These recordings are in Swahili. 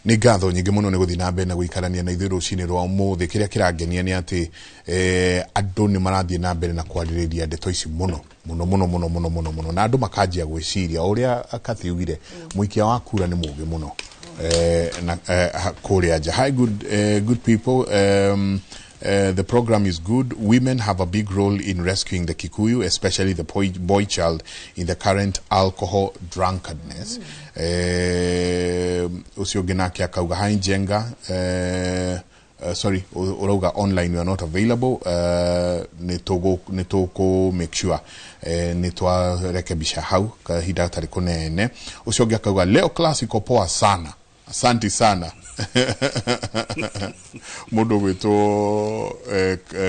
Ni ngatho nyingi muno ni guthi na mbere na guikarania na ithuĩ rũcinĩ rwa ũmũthĩ. Kĩrĩa kĩrangenia nĩ atĩ andũ nĩ marathiĩ na mbere na kwarĩrĩria ndeto ici muno na andũ makanjia gwĩciria ũrĩa Kathy ugire mũikia wa kura nĩ mũũgĩ muno kũrĩa nja. Hi, good people. The program is good. Women have a big role in rescuing the Kikuyu, especially the boy child in the current alcohol drunkenness. Ucio ginaki akauga hi Njenga. Sorry, urauga online you are not available. Nitoko make sure nitwa rekebisha hau kahida tari kunene. Ucio akauga leo classico poa sana. Asante sana. Mundu wito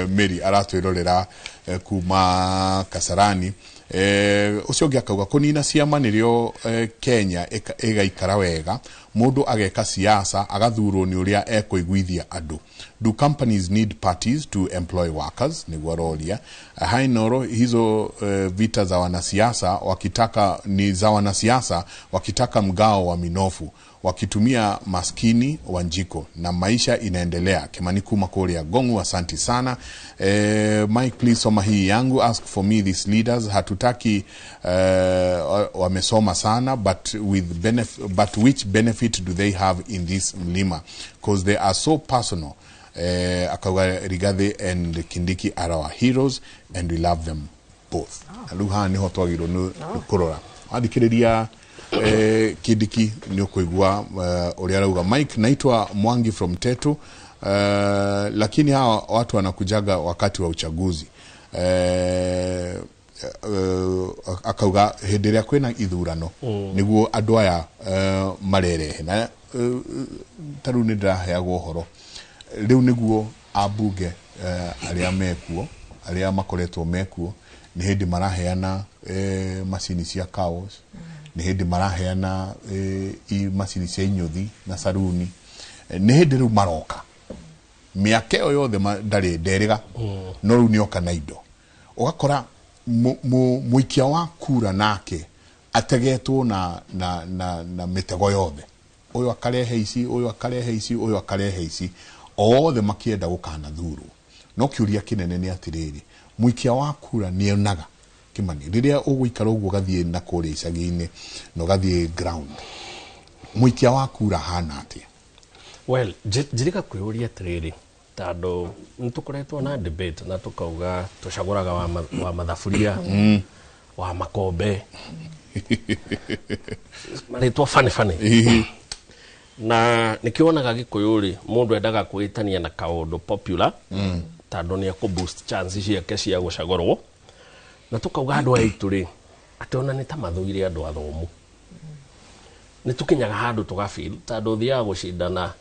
Mary aratwirorera kuma Kasarani. Ucio akauga kunina ciama nirio Kenya igaikara wega. Mundu ageka siasa agathurwo ni uria ekuiguithia andu. Do companies need parties to employ workers? Ni gwaroria. Hainoro hizo vita za wanasiasa wakitaka ni za wanasiasa wakitaka mgao wa minofu wakitumia maskini Wanjiko na maisha inaendelea. Kimani kuma Korea Gongu, asanti sana. Mike, please soma hii yangu. Ask for me these leaders. Hatutaki wamesoma sana, but which benefit do they have in this mlima? Because they are so personal. Akawa Rigathi and Kindiki are our heroes and we love them both. Aluha ni hotwagiro no kurora. Adikiriria Kindiki ni kuigua uria rauga. Mike, naitwa Mwangi from Tetu. Lakini hawa watu wanakujaga wakati wa uchaguzi. Akauga hediria kwena ithurano niguo andu aya marerehe na taru ni ndaheagwo horo riu niguo abunge aria mekuo aria makoretwo mekuo ni hindi maraheana macini cia cows ni hindi maraheana macini cia inyuthi na saruni ni hindi riu maroka miaka yo yothe ndari nderiga no riu nioka na indo ugakora muikia wa kura nake ategetwo na mitego yothe uyu akarehe ici uyu akarehe ici uyu akarehe ici othe makienda gukana thuru no kiuria kinene ni atiriri muikia wa kura ni onaga Kimani riria uguikara uguo gathie na kuri icagi-ini no gathie ground muikia wa kura hana atia. Well, jirika kwiuria atiriri tando nitukoretwo na debate na tukauga tucaguraga wa mathafuria wa makombe maritwa fani na nikionaga Gikuyuri mundu endaga kuitania na kaundu popular tando ni ku boost chances ciake cia gucagurwo na tukauga andu aitu ri atona ni ta mathuire andu athomu nitukinyaga handu tugafeel tando thia gucindana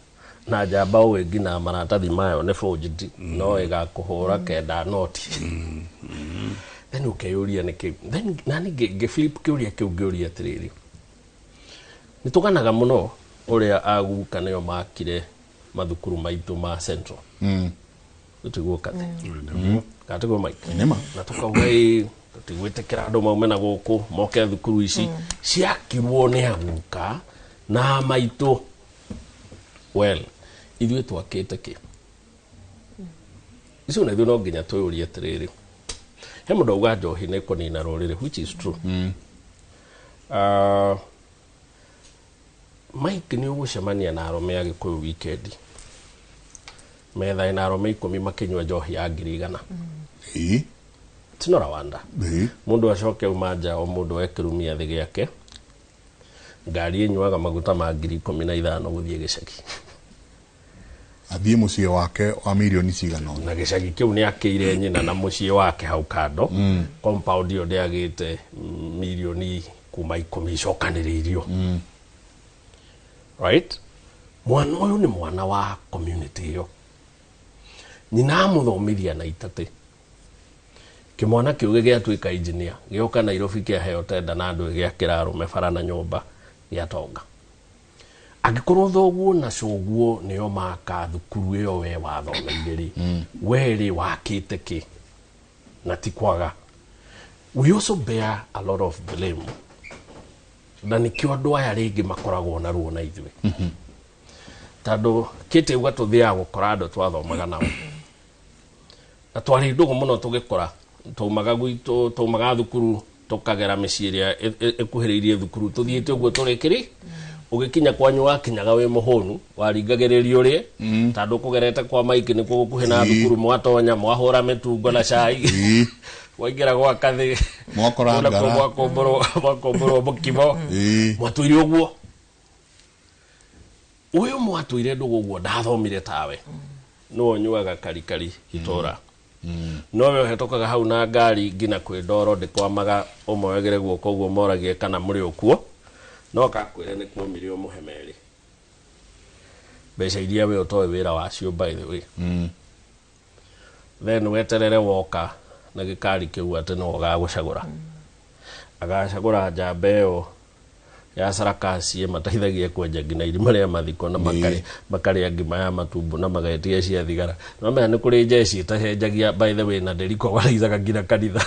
na jamba wengi na maratathi mayo ne forged no igakuhura kenda noti then ukeyuria niki then nani ge flip kiuria kiuria atiriri nituganaga muno uria agu kanayo makire mathukuru maitu ma Central tutiguo Kathy katigo Mike nema na tukauga tutigwitikira andu maumena guku moke thukuru ici ciakirwo ni aguka na maitu. Well, ithuĩ twakĩte kĩ icio nĩ no nginya twĩũrie atiriri he mũndũ auga njohi nĩ kũnina rũrĩrĩ, which is true. Mike nĩ ũgũcemania na arũme a Gĩkũyũ weekend metha na arũme 10 makĩnyua njohi ya 100 tinora wanda mũndũ acoke uma nja o mũndũ ekĩrumia thĩ gĩake ngari nyuaga maguta ma 15,000 gũthiĩ gĩcagi athie muciĩ wake wa milioni cigana na gĩcagi kĩu nĩ akĩire nyina na muciĩ wake hau kando compound yo ndĩagĩte milioni kuma 10 cokanĩrĩirio right. Mwana ũyũ nĩ mwana wa community yo nyina mũthomithia na itate kimwana kĩu gĩatuĩka engineer gĩoka Nairobi kĩaheo tenda na andũ gĩakĩra arũme bara na nyũmba gĩatonga agikorwo thoguo na coguo nĩo maka thukuru ĩyo we wathomeire weri wakĩte kĩ na tikwaga. We also bear a lot of blame na nikio andũ aya rĩngĩ makoragwo na ruo na ithuĩ tando kite gwa tuthia gukora andu twathomaga nao na twari ndugu muno tugikora tumaga gwitu tumaga thukuru tukagera miciria ekuhiriirie thukuru tuthiite uguo turikiri ugikinya kwanyu wakinyaga we muhonu waringagiririo ri tando kugerete kwa maiki nikuo gukuhe na thukuru mwatonya mwahura mitungo na cai waingira gwa kathi mwakora ngara mwakomboro mukimo mwatuire uguo uyu mwatuire ndugu uguo ndathomire tawe no nyuaga karikari itora no we hetokaga hau na ngari ngina kwi ndoro ndikwamaga umwegere guoko uguo moragie kana muri ukuo no kakwire ni kuumire umuhemeri beca iria we utoe wira wacio by the way then weterere woka na gikari kiu ati no gagucagura agacagura njamba iyo ya sarakasi mataithagia kwenja ngina irima ria mathiko na makari ngima ya matumbo na magaetia cia thigara no me ni kuri jeci tahenjagia by the way na nderiko waraizaga ngina kanitha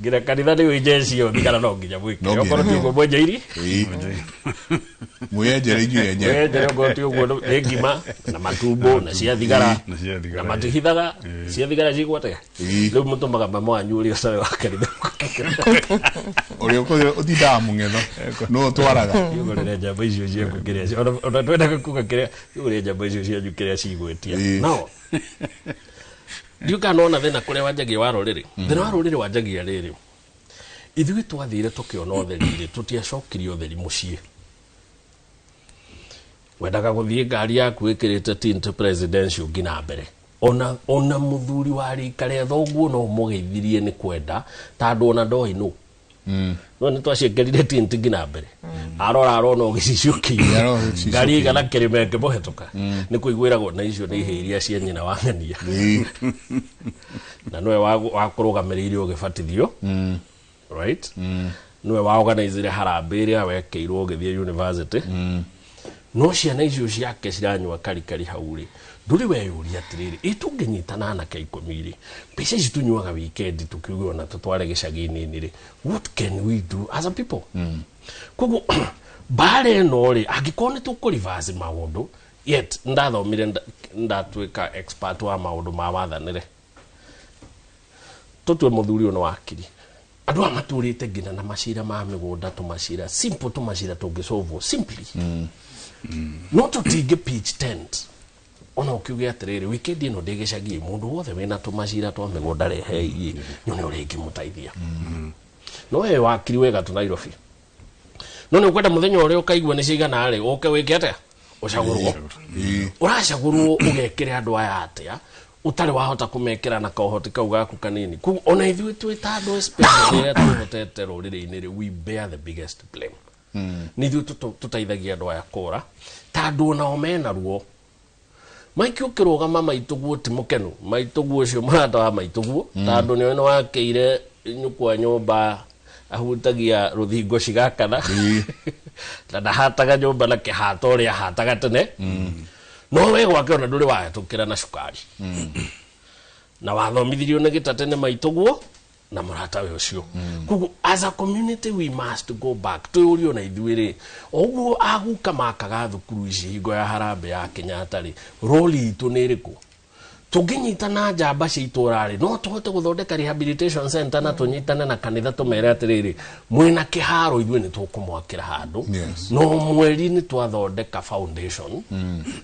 ngina kanitha ni jeci yo thigara no nginya mwike okoro ti uguo mwenja iri muyenjere inyuĩ enyewe muyenjere okoro ti uguo ni ngima na matumbo na cia thigara na matihithaga cia thigara cigwate riu mutumaga mama wanyu uria sawe wa kanitha Orio ko utida mungetho no twaraga yugorere njamba icio cia kukiria ona twenda kuga kiria yugorere njamba icio cia jukiria cigwetia no ndiuka nona thina kuria wanjagia warorire thina warorire wanjagia riri ithui twathire tukiona utheri tutiacokiri utheri mucii wendaga guthie ngari yaku ikirite tint presidential ngina mbere ona muthuri wa rikare thoguo no mugeithirie ni kwenda tando ona ndoi no no ni twaciekerire tint ngina mbere arona ugiciciokiire ngari gana kirimeke bohetuka ni kuiguiragwo na icio ni ihiria cia nyina wa ng'ania na noe wakurugamiriire ugibatithio right noe wa organize harambee wekeirwo ugithie university no ciana icio ciake ciranywa karikari hauri nduri weyuria atiriri itunginyitana na kaikomiri mbeca ici tunyuaga weekend tukiugwa na tutware gicagi-ini ri what can we do as a people koguo bare no ri angikone tukurivazi maundu yet ndathomire ndatwika expert wa maundu ma wathanire tutwe muthuri ono wakiri andu amaturite ngina na macira ma migunda tumacira simple tumacira tungisolve simply no tutinge pitch tent ona ukiuge atiriri weekend ino ndigicagi mundu wothe wina tumacira twa migunda rehe nyone uri ngimutaithia no we wakiri wega tu Nairobi no ni ukwenda muthenya uri ukaigwa ni cigana ari uke wike atia ucagurwo uracagurwo ugekire andu aya atia utari wahota kumekera na kohoti kau gaku kanini ku ona ithui twita andu especially tuhotete ruriri-ini ri we bear the biggest blame ni ithui tutaithagia andu aya kura tandu na omena ruo maiki ukirugama maituguo ti mukenu maituguo cio murata wa maituguo tandu ni wena wakeire nyukwa nyumba ahutagia ruthingo cigakana na ndahataga nyumba na kihata uria hataga tene no we gwake ona nduri wahetukira na cukari na wathomithirio ni gitate ni maituguo na murata we ucio kugu as a community we must go back tuurio na ithuiri oguo aguka makaga thukuru ici hingo ya harambe ya Kenyatta ri roli itu ni riku tunginyitana njamba cia iturari no tuhote guthondeka rehabilitation center na tunyitane na kanitha tumere atiriri mwina kiharo ithuĩ ni tukumwakira handu no mweri ni twathondeka foundation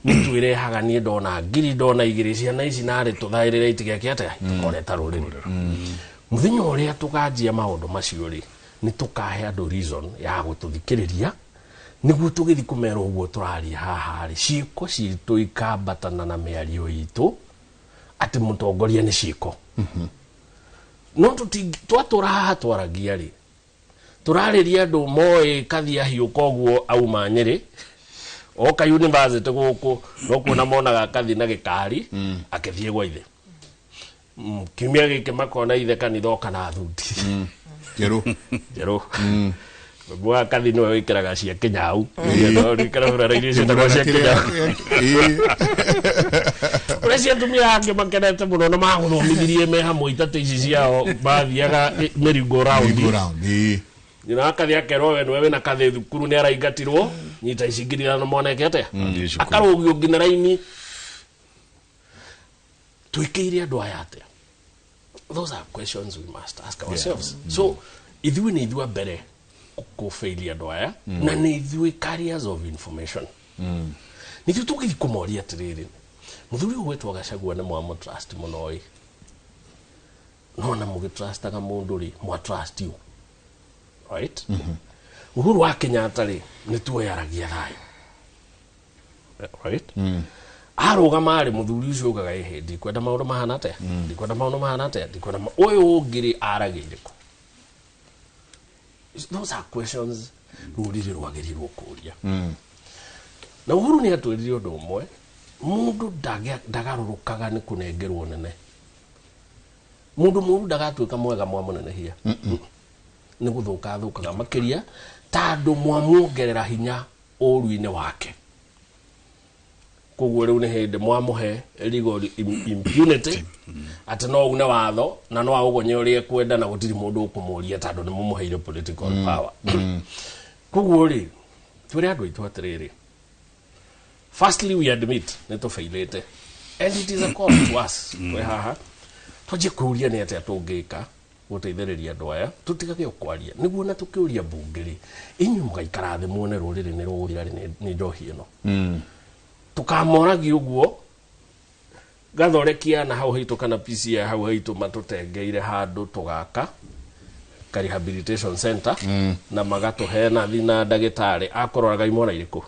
ni twirehaga ni ndona ngiri ndona igiri ciana ici nari tuthairire itigeke atia tukoreta ruriri muthenya uria tukanjia maundu macio ri ni tukahe andu reason ya gututhikiriria niguo tugithi kumera uguo turaria haha ri ciiko citu ikambatana na miario itu ati mutongoria ni ciiko no twatura haha twaragia ri turariria andu moe kathia hiu koguo auma Nyeri oka university guku no kuona monaga kathi na gikari akithie gwa ithe kimia gike makona ithe kanitho kana thuti jeru bwa kathi no wikiraga cia Kinyau no rikara uraraire cia takwa cia Kinyau uracia tumia ange makenete muno no maguthomithirie me hamwe itatu ici ciao bathiaga merigo round nyina akathi akerwo we nwe na kathi thukuru ni araingatirwo nyita icingirira na mwanake atia akarogio ngina raini tuikiire andu aya atia. Those are questions we must ask ourselves. So ithui ni ithui mbere ku failure andu aya na ni ithui carriers of information. Ni tu tukithi kumoria atiriri muthuri wetwa Gachagua ni mwa trust munoi no na mugitrastaga mundu ri mwa trust you, right? Uhuru wa Kenyatta ri ni tuoyaragia thayo, right? Arugama ri muthuri ucio ugaga ihindi kwenda maundu mahana atia ndikwenda maundu mahana atia ndikwenda uyu ungiri aragire ku. Those are questions ruriri rwagirirwo kuria. Na Uhuru ni atwirire undu umwe, mundu ndagarurukaga ni kunengerwo nene. Mundu muru ndagatwika mwega mwa munene hia. Ni guthukaga makiria tandu mwamuongerera hinya uruine wake. Koguo riu ni hindi mwamuhe legal impunity ati no une watho na no agugonye urie kwenda na gutiri mundu ukumuria tandu ni mumuheire political power. Koguo ri twire andu itu atiriri. Firstly, we admit that we failed, and it is a call to us. We haha twaje kuria ni atia tungika guteithiriria andu aya tutigage ukwaria niguo na tukiuria bungiri inyu mugaikara thi muone ruriri ni rurira ni njohi ino tukamoragi uguo gathorekia na hau hitu kana PCI hau hitu matutengeire handu tugaka rehabilitation center na magatuhe na thina ndagitari akororaga imona iriku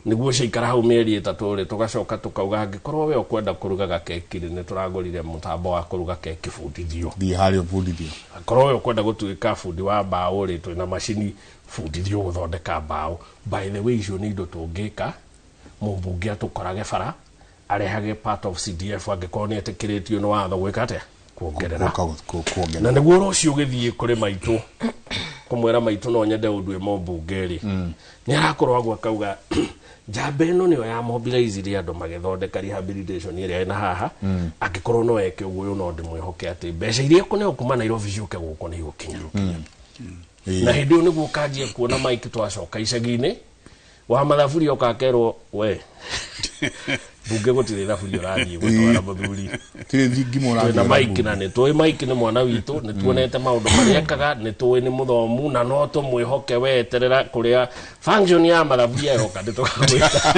niguo cikara hau mieri 3 ri tugacoka tukauga angikorwo we ukwenda kurugaga keki ni turagurire mutambo wa kuruga keki fundithio thi hario fundithio akorwo we ukwenda gutuika fundi wa mbao ri twina machini fundithio guthondeka mbao. By the way icio ni indo tungika mumbunge atukorage bara arehage part of CDF angikorwo ni etikiritio no watho gwika atia kuongerera na niguo rocio githie kuri maitu kumwera maitu no nyende undwe mombungeri ni arakorwo agwa kauga jambe no niyo ya mobilize ri andu magethondeka rehabilitation iri ina haha angikorwo no eke uguo no ndimwihoke ati mbeca iria ko ne kuma Nairobi ciuke guko ni gukinya na hindi yo niguo kanjie kuona mike twacoka icagi-ini wa mathaburi okakerwo we bunge gutire thaburi urathie gutwara muthuri tire thingimo urathie na mike na nitoi mike ni mwana witu nituonete maundu mariekaga nitoi ni muthomu na no tumwihoke weterera kuria function ya mathaburi yoka nditukagwita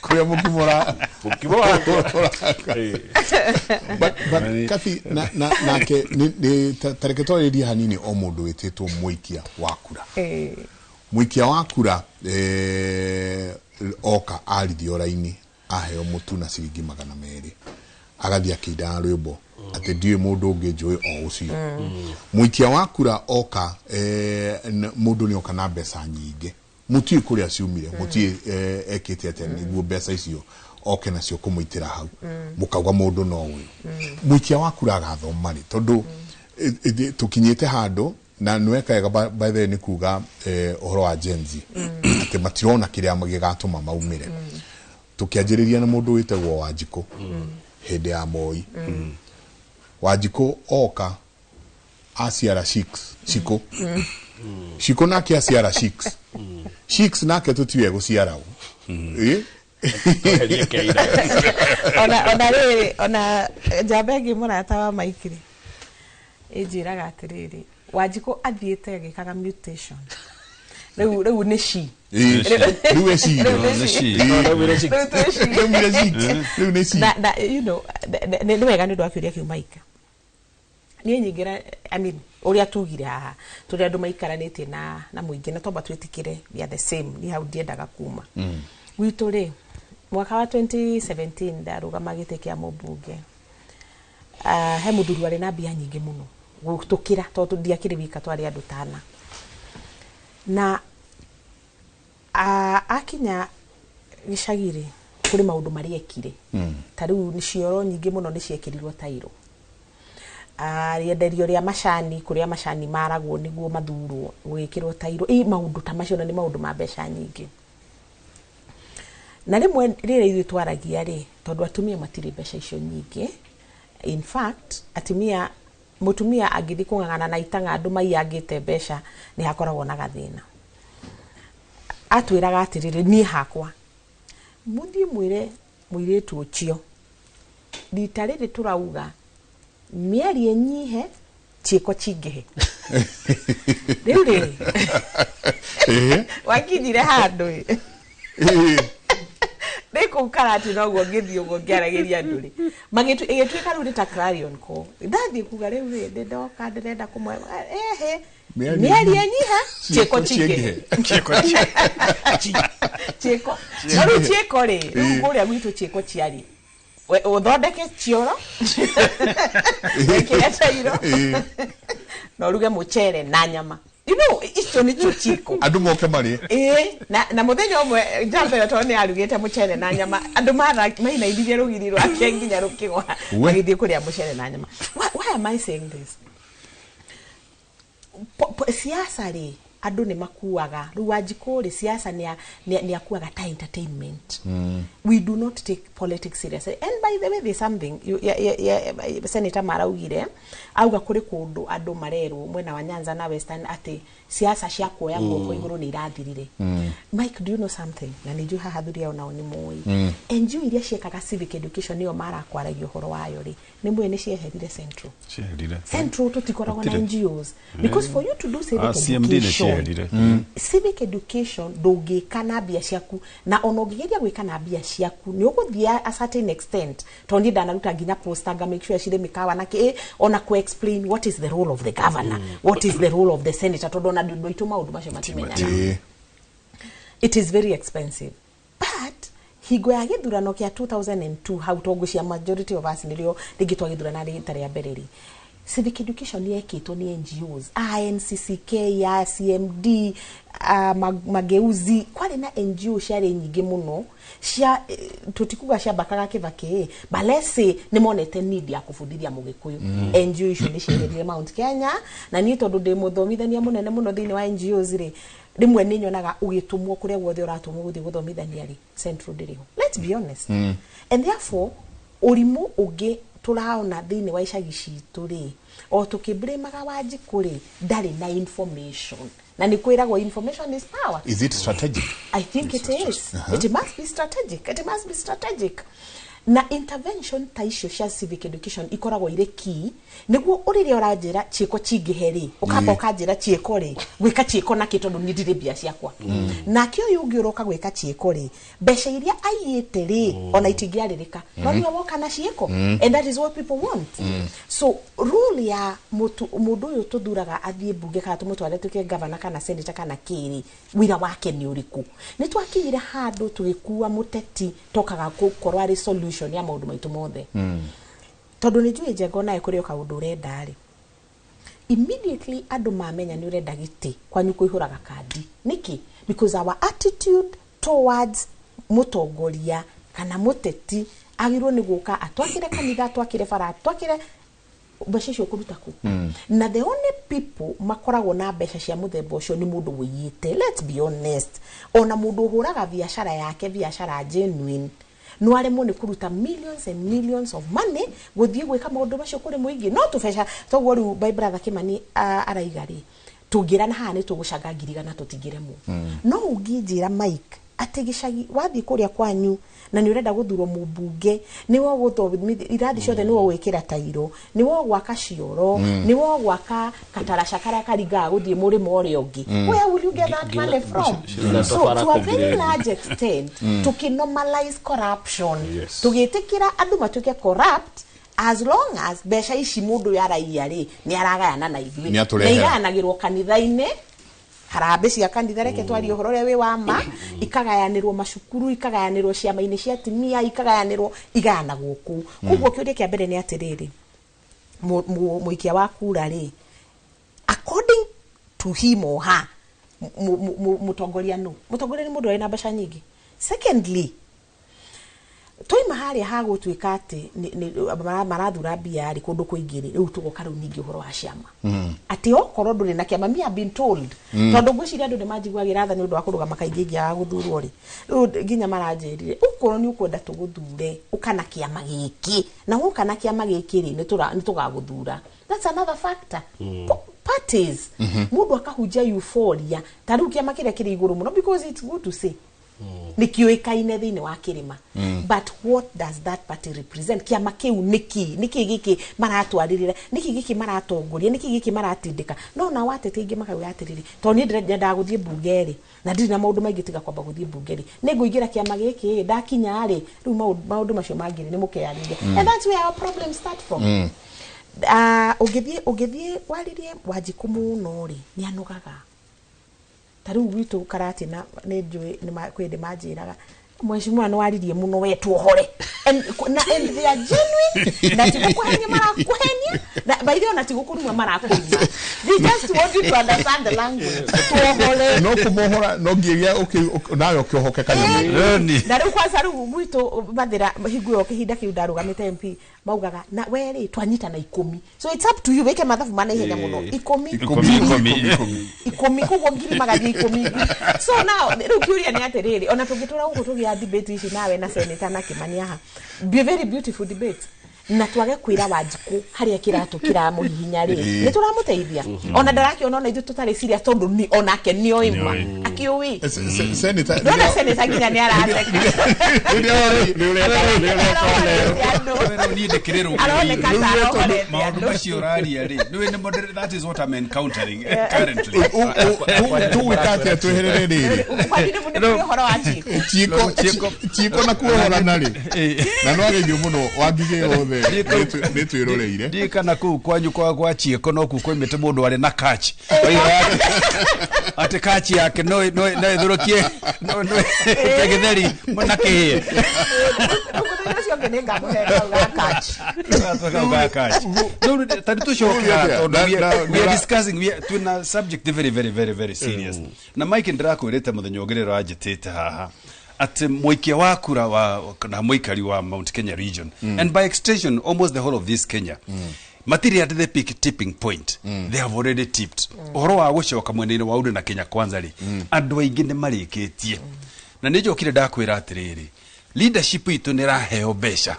kuria mukimora but kathi na ke ni tareketoriria hanini o mundu wititwo muikia wakura muikia wakura oka arithio raini aheo mutu na ciringi 200 agathia kinda rwimbo ati ndiwe mundu ungi njui o ucio muikia wakura oka mundu ni oka na mbeca nyingi mutu kuria ciumire mutu ekite ati niguo mbeca icio oke nacio kumuitira hau mukauga mundu no uyu muikia wakura agathoma ri tondu tukinyite handu na nweka by the ni kuga ohoro wa Gen Z ati matirona kiria magigatuma maumire tukianjiriria na mundu witagwo Wanjiku hende ya Moi Wanjiku oka asiara 6 Shiko Shiko nake asiara 6 nake tutiwe guciara ona jabegi murata wa maikiri ejiraga atiriri Wanjiku athiete agikaga mutation riu ni shi riu shi na you know ni wega ni ndwakiuria kiu maika ni nyingira I mean uria tugire haha turi andu maikaranite na muingi na tomba twitikire ya the same ni hau diendaga kuma witu ri mwaka wa 2017 ndarugama gite kia mubunge he muthuri wari na bia nyingi muno gutukira tondu ndiakire wika twari andu tana na akinya gicagiri kuri maundu mari ekire tariu ni cioro nyingi muno ni ciekirirwo tairo rienderio ria macani kuria macani maragwo niguo mathurwo gwikirwo tairo maundu ta macio ni maundu ma mbeca nyingi na rimwe rire ithu twaragia ri tondu atumia matiri mbeca icio nyingi in fact atumia mutumia agithi kung'ang'ana na itanga andu maiyangite mbeca ni hakoragwo na gathina atwiraga atiriri ni hakwa muthii mwire muiretu ucio rita riri turauga mieri enyihe ciiko cingihe riu ri wakinyire handu Neko karati noguo ngithii uguo ngiaragiria andu ri magitu igituika riu ta clarion call ndathii kuga riu ri ndoka ndirenda kumwe mieri enyiha ciiko cingihe ciiko ri riu kuria gwitu ciiko ciari uthondeke cioro wekire tairo no ruge muchere na nyama you know icio ni ciiko andu moke mari na muthenya umwe jambe yoto ni arugite muchere na nyama andu maina ithirie rugiri rwake nginya rukigwa magithie kuria muchere na nyama why am I saying this siasa ri andu ni makuaga ru wajikuri siasa ni akuaga ta entertainment we do not take politics seriously and by the way there's something Senator Maraugire auga kuri kundu andu marerwo mwena wa Nyanza na Western ati siasa cia kuoya ngoko iguru ni irathirire Mike, do you know something na niju hahadhuria ona ni moi NGO iria ciekaga civic education niyo mara kwaragia horo wayo ri ni mwe ni cieherire central tutikoragwo na NGOs because for you to do civic education ndungika na bia ciaku na ono ngigeria gwika na bia ciaku ni uguthia a certain extent tondi ndanaruta nginya poster ga make sure cire mikawa na ke ona ku explain what is the role of the governor what is the role of the senator tondo na ndo ituma undu macio matimenya it is very expensive but higo ya githurano kia 2002 how togucia majority of us nilio rigitwa githurana rita ria bereri civic education yekitwo ni NGOs INCCK ya CMD mageuzi kwari na NGO ciari nyingi muno cia tutikuga cia bakaga kivake balese ni monete need ya kufundithia mugikuyu NGO icio ni ciherire Mount Kenya na ni tondu ndi muthomithania munene muno thini wa NGOs ri rimwe ni nyonaga ugitumwo kuria guothe uratumwo guthi guthomithania ri central diriho let's be honest and therefore urimu ugi turaona thini wa icagi citu ri o tukibremaga wajikuri ndari na information na ni kwiragwo information is power. Is it strategic? I think it is. It must be strategic. Na intervention ta icio cia civic education ikoragwo ire key niguo urire uranjira ciiko cingiheri ukamba ukanjira ciiko ri gwika ciiko na kitondu ni ndire bia ciakwa na kio yungi uroka gwika ciiko ri besha iria aiyete ri ona itingiaririka no ni woka na ciiko and that is what people want so rule ya mundu uyu tuthuraga athie bunge kana tumutware tuke governor kana senator kana kiri wira wake ni uriku ni twakinyire handu tugikua muteti tokaga gukorwa ri solution ya maundu maitu mothe tondu ni njui njengo nae kuri oka undu urenda ri immediately andu mamenya ni urenda giti kwanyu kuihuraga kandi niki because our attitude towards mutongoria kana muteti agirwo ni guka atwakire kanitha atwakire bara atwakire mbeca cio kuruta ku na the only people makoragwo na mbeca cia muthemba ucio ni mundu wiyite let's be honest ona mundu huraga biashara yake biashara genuine no aremo ni kuruta millions and millions of money guthie gwika maundu macio kuri muingi no tubesha toguo riu by brother Kimani araigari tungira na hane tugucaga ngirigana tutingiremo no unginjira Mike ati gicagi wathie kuria kwanyu na ni urenda guthurwo mubunge ni wo guthomi irathi ciothe ni wo gwikira tairo ni wo gwaka cioro ni wo gwaka katarasha karia kariga guthie murimo uri ungi where will you get that money from so to a very large extent to normalize corruption tugitikira andu matuke corrupt as long as besha ici mundu yaraia ri ni aragayana na ithui ni igayanagirwo kanitha-ini harambe cia kanitha reke twari uhoro ria wi wa ma ikagayanirwo macukuru ikagayanirwo ciama-ini cia timia ikagayanirwo igayanagwo ku kuguo kiuria kia mbere ni atiriri muikia wa kura ri according to him or her mutongoria ni mundu ari na mbeca nyingi secondly toima haria hagutwika ati marathura mbia ri kundu kuingiri riu tugoka riu ningi uhoro wa ciama ati okorwo nduri na kiama me have been told tondu ngwiciria andu nimajiguagira tha ni undu wa kurugama kaingi ya guthurwo ri riu nginya maranjirire ukorwo ni ukwenda tuguthure ukana kiama giki na ukana kiama giki ri ni tugaguthura. That's another factor. Parties mundu akahunjia euphoria tariu kiama kiria kiri iguru muno because it's good to say nikiuikaine thini wa kirima but what does that party represent? Kiama kiu niki giki maratwaririra niki giki maratongoria niki giki maratindika no na watete ingi makauga atiriri to ni ndenda guthie bungeri na ndiri na maundu maingi tiga kwamba guthie bungeri ninguingira kiama giki ndakinya ri riu maundu macio mangiri ni mukearire and that's where our problems start from. Ugithie waririe Wanjiku muno ri ni anugaga tariu gwitu karati na ni njui ni kwende manjiraga mheshimiwa no waririe muno we tuohore and they are genuine na tigukuhenia marakuhenia na by the way na tigukuruma marakuruma they just want you to understand the language tuohore no kumuhora no ngiria nawe ukiohoke kanyoni na riu kwanza riu gwitu bathira hingu yo kihinda kiu ndarugamite MP maugaga na weri twanyita na 10 so it's up to you weke mathabu mana ihenya muno 10 kugwo ngiri magathi 10 so now riu kiuria ni atiriri ona tungitura huko tugia debate ici nawe na senator na Kimani aha be very beautiful debate na twage kwira Wanjiku haria kiratu kiramuhihinya ri ni turamuteithia ona ndaraki ona ithu tutari serious tondu ni onake ni oimba akiuwi senator nginya ni aratheka ni ndikiriro maundu macio raria ri ni moderate. That is what I'm encountering currently. Tu wikate tweherere ri kwani ni horo wa chiko na kuohora nari na no ageithio muno wangige othe ni twiroreire ndikana ku kwanyu kwa chieko no ku kwimite mundu ari na catch ate catch yake no ithurukie no tegetheri mona kihie we are discussing tuna subject very serious na Mike ndirakwirite muthenya ogirero ajitite haha at moikia wakura wa na moikari wa Mount Kenya region and by extension almost the whole of this Kenya material at the peak tipping point they have already tipped ohoro wa gucoka mwenene wa udu na Kenya kwanza ri andu aingi ni marikitie na nijokire ndakwira atiriri leadership itu ni raheo besha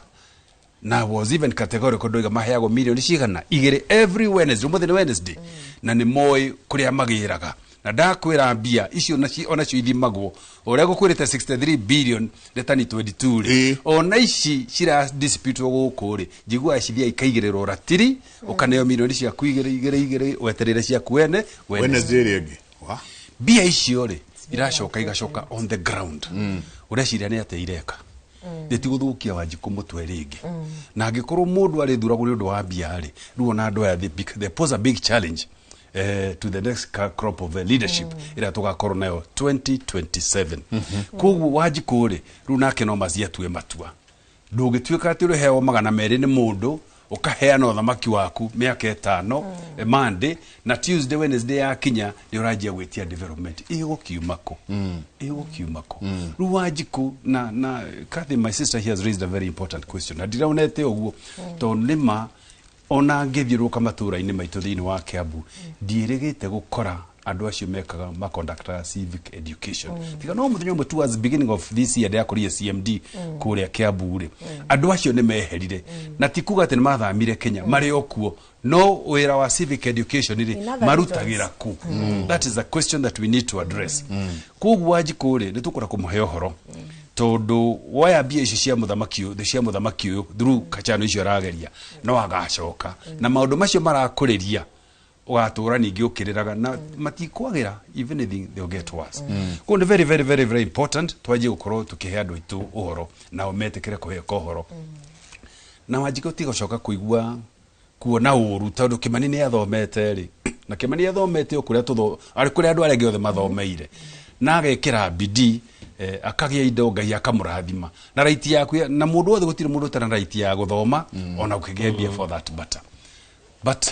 na was even categorical doiga maheago milioni cigana igere every Wednesday na ni moi kuria magiraga na ndakwira mbia icio ona cio ithimagwo uria gukwirite 63 billion retani 22 ona ici cira dispute guku ri njigua cithia ikaigiriro ratiri ukaneo milioni cia kuigire weterere cia kuene Wednesday rigi wa mbia icio ri iracoka igacoka on the ground uria ciria ni ate ireka ndetiguthukia Wanjiku mutwe ringi na angikorwo mundu ari thuragwo ni undu wa mbia ri ruona andu aya they pose a big challenge to the next crop of leadership ira tugakorwo nayo 2027 kugu Wanjiku ri runake no mazia tuwe matua ndugituika ati uri heo magana meri ni mundu ukaheana uthamaki waku miaka 5 Monday na Tuesday Wednesday ya kinya ni urajia gwitia development igukiumako ru Wanjiku na Kathy my sister here has raised a very important question na ndiraunete uguo to nima ona ngithiruka matura-ini maitu thiini wa Kiambu ndirigite gukora andu acio mekaga ma conductor civic education tiga no muthenya umwe towards beginning of this year ya kuria CMD kuria Kiambu ri andu acio ni meherire na tikuga ati ni mathamire Kenya mari okuo no wira wa civic education ri marutagira ku that is a question that we need to address kugu Wanjiku ri nitukura kumuhe ohoro tondu waya bia icio cia muthamaki uyu through kachano icio rageria no agacoka na maundu macio marakuriria ugatura ningi ukiriraga na matikwagira even anything they'll get worse ko ni very important twaje gukorwo tukihe andu itu uhoro na umetekere kuhe kohoro na Wanjiku tigocoka kuigua kuona uru tondu Kimani ni athomete ri na Kimani athomete okuria tutho ari kuria andu arege othe mathomeire na agekira bidii akagia indo Ngai akamurathima na right yaku na mundu wothe gutire mundu tara right ya guthoma ona ukigebia for that matter but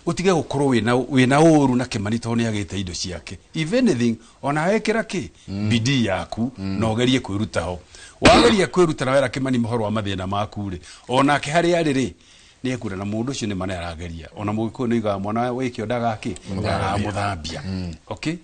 utige gukorwo wina uru na Kimani to ni agite indo ciake. If anything ona wekera ki bidii yaku no gerie kwiruta ho. Wageria kwiruta na wera Kimani mohoro wa mathina maku ri ona ke hari ari ri ni ekura na mundu ucio ni mana arageria ona mugiko ni ga mwana wikio ndaga ki muthambia. Okay,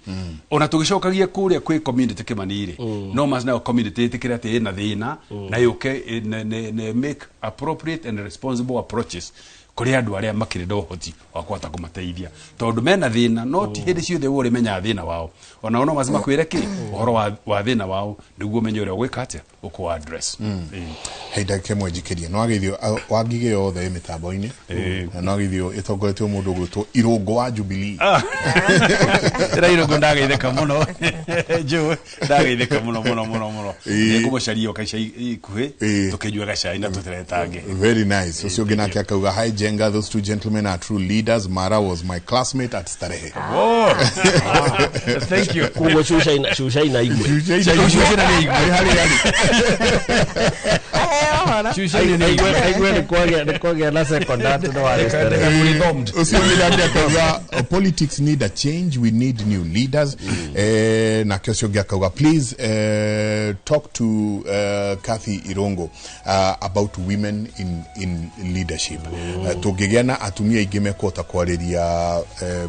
ona tugicokagia kuria kwi community Kimani ri no mas na community tikira te na thina na yuke ne make appropriate and responsible approaches kuri andu aria makiri ndohoti wa kwata kumateithia tondu mena thina no ti hindi ciothe uri menya thina wao ona ono mazima kwire ki uhoro wa thina wao niguo menye uria gwika atia uko address heida kemwe jikiria no agithio wagige yothe mitambo-ini na no agithio itongoretio mundu gwitwo Irungu wa Jubilee ira Irungu ndageitheka muno jo ndageitheka muno nigumocaria okaica ikuhi tukijua gacai na tuteretange. Very nice. Ucio nginake akauga hi Jenga, those two gentlemen are true leaders. Mara was my classmate at Starehe. Thank you. Kugo shusha ina igwe. Politics need a change. We need new leaders. Na kesho gakauga, please talk to Kathy Irungu about women in leadership. Tugigena atumia igime kota kwariria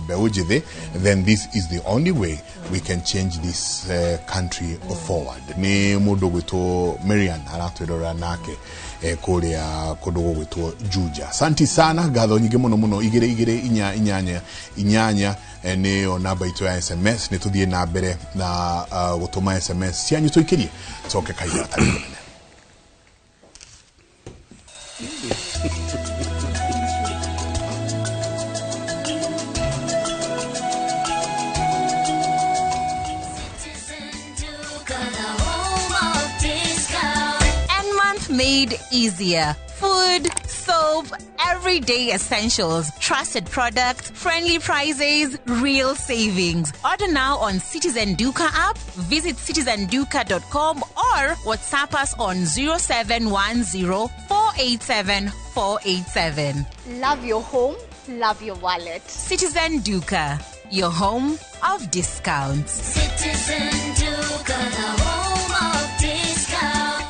beujithe, then this is the only way we can change this country forward. Ni mundu gwitwo Marian aratwirora nake kuria kundu gwitwo Juja. Asante sana, gatho nyingi muno igire inyanya ni o namba itu ya SMS ni tuthie na mbere na gutuma SMS cianyu tuikirie coke kaira tariko. Made easier. Food, soap, everyday essentials, trusted products, friendly prices, real savings. Order now on Citizen Duka app, visit citizenduka.com or WhatsApp us on 0710-487-487. Love your home, love your wallet. Citizen Duka, your home of discounts. Citizen Duka, the home of discounts.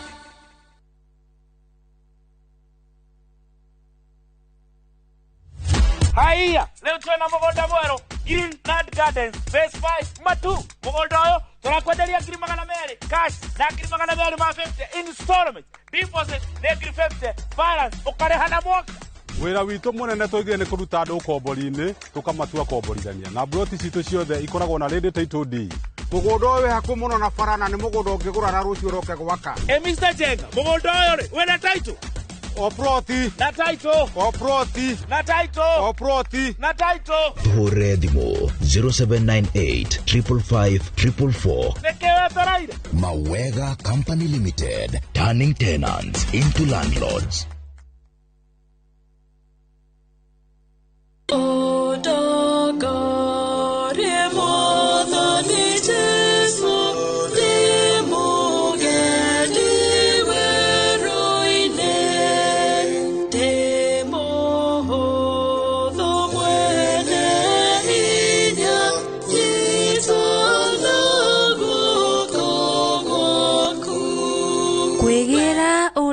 Haya, leo tuna mugunda mwero Green Nut Gardens Phase 5 Matu. Mugunda oyo turakwenderia ngiri magana meri cash na ngiri magana meri ma 50 installment. Deposit na ngiri 50 balance ukareha na mwaka. Wira witu munene twigire ni kuruta andu kombori-ini tukamatua komborithania na broti citu ciothe ikoragwo na ready title deed. Mugunda oyo haku muno na farana ni mugunda ungigura na rucio roke gwaka. Mr. Jenga, mugunda oyo ri wena title Oproti na title Oproti na title Oproti na title Hore Dimo 0798 555 444. Nekewe toraire Mawega Company Limited, turning tenants into landlords.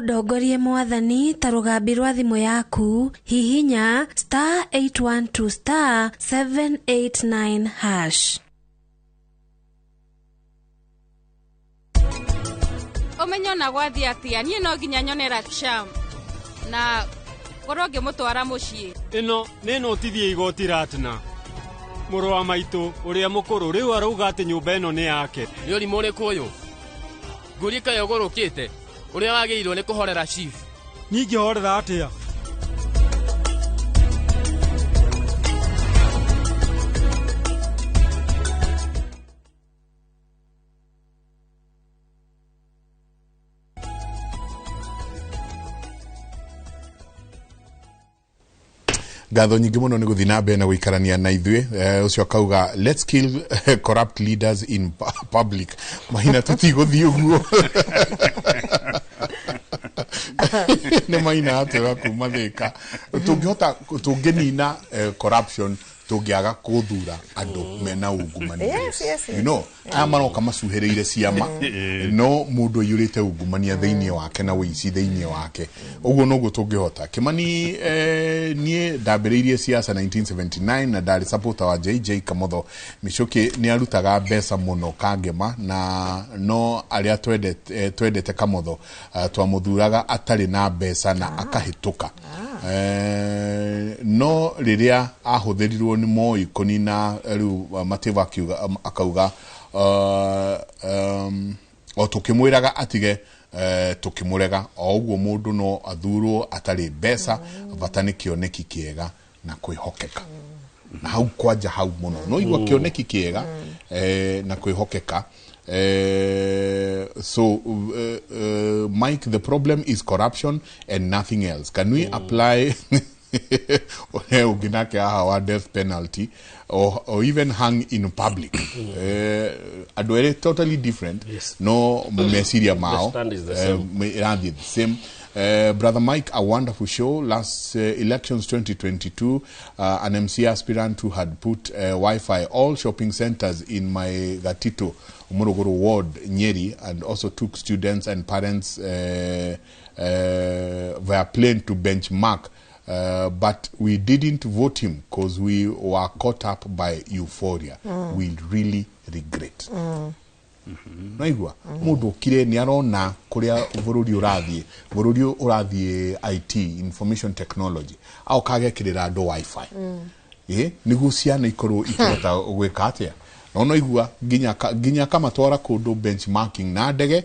Ndongorie mwathani ta rugambi rwa thimu yaku hihinya *812 *789#. Omenyo na gwathi atia nie no ginya nyonera Kisham na koroge mutwara mucii ino ni notithie igoti ratna muru wa maitu uria mukuru riu aruga ati nyumba ino ni yake ni uri muri kuyu ngurika yogorokite uria wagiirwo ni kuhorera chief ningi horera atia gatho nyingi muno ni guthina mbe na guikarania na ithue ucio kauga let's kill corrupt leaders in public mahina tutiguthii uguo Nĩ maina atwega kuma Thika. Tũngĩhota tũngĩnina corruption tũngĩaga kũthura andũ mena ungumania. You know, aya maroka macuhĩrĩire ciama no mũndũ aiyũrĩte ungumania thĩinĩ wake na wĩici thĩinĩ wake. Ũguo noguo tũngĩhota. Kimani niĩ ndambĩrĩirie siasa 1979 na ndarĩ supporter wa JJ Kamotho Michuki. Nĩ arutaga mbeca mũno Kangema na no arĩa twendete Kamotho twamũthuraga atarĩ na mbeca na akahĩtũka. No rĩrĩa ahũthĩrirwo nĩ Moi kũnina rĩu Mativa akauga o tũkĩmwĩraga atige tũkĩmũrega o ũguo mũndũ no athurwo atarĩ mbeca bata nĩ kĩoneki kĩega na kwĩhokeka. Na hau kwanja hau mũno no igua kĩoneki kĩega na kwĩhokeka. So Mike, the problem is corruption and nothing else. Can we apply our death penalty or even hang in public? Totally different. Yes. No mesiria mao. The same. Brother Mike, a wonderful show. Last elections 2022, an MC aspirant who had put Wi-Fi all shopping centers in my Gatito Morogoro ward, Nyeri, and also took students and parents via plane to benchmark. But we didn't vote him because we were caught up by euphoria. We really regret. Naigua mundu kire ni arona kuria bururi urathie IT, information technology au kagekirira ndo Wi-Fi nigu ciana ikorwo ikota gwika atia no igua ginya kama twara kundu benchmarking na ndege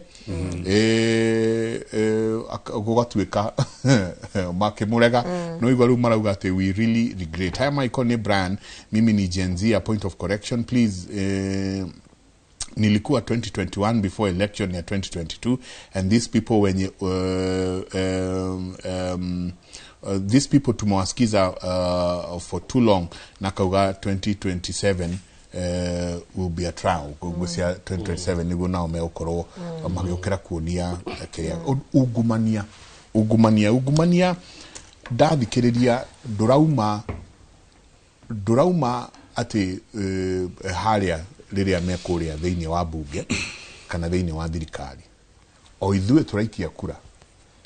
gugatuika makimurega no igua ru marauga ati we really regret. Hi Michael Brian, mimi ni Gen Z. A point of correction please. Nilikuwa 2021 before election ya 2022 and these people when these people tumewasikiza for too long na kauga 2027 will be a trial kugusia 2027 nigo nao meokoro magiokera kuonia kiria ugumania ndathikiriria ndurauma ati haria riria mekuria thiini wa bunge kana thiini wa thirikari o ithuĩ turaikia kura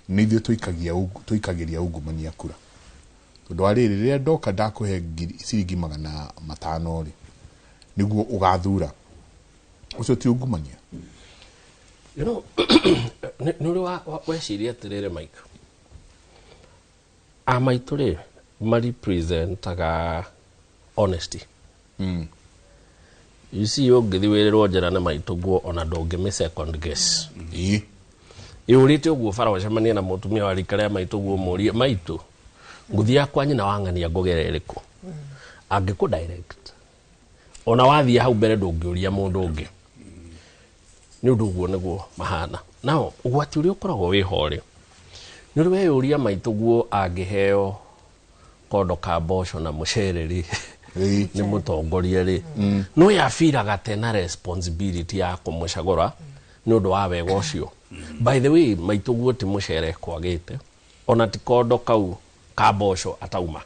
ni ithuĩ tuikagiria ungumania kura tondu ari riria ndoka ndakuhe ciringi 500 ri niguo ugathura ucio ti ungumania. You know, nuri weciria atirire Mike, amaituri mari presentaga honesty. You see, you get the way Roger and I to go on a dog, me second guess. You read to go far away, Shamani and Motumia, or Ricare, my to go more, my two. Gudia Quani Nawang and Yagogereko. Ageko direct. On a wadi how better dog, Yamo dog. You do want to go, Mahana. Now, what you look away, Holly? You way Uria might to go Ageheo, Kodoka Bosch on a Moshere. Ni mutongoria ri no yafiraga tena responsibility ya kumushagora no ndo awe gocio. By the way, maituguo ti muchere kwagite ona tikondo kau kaboco atauma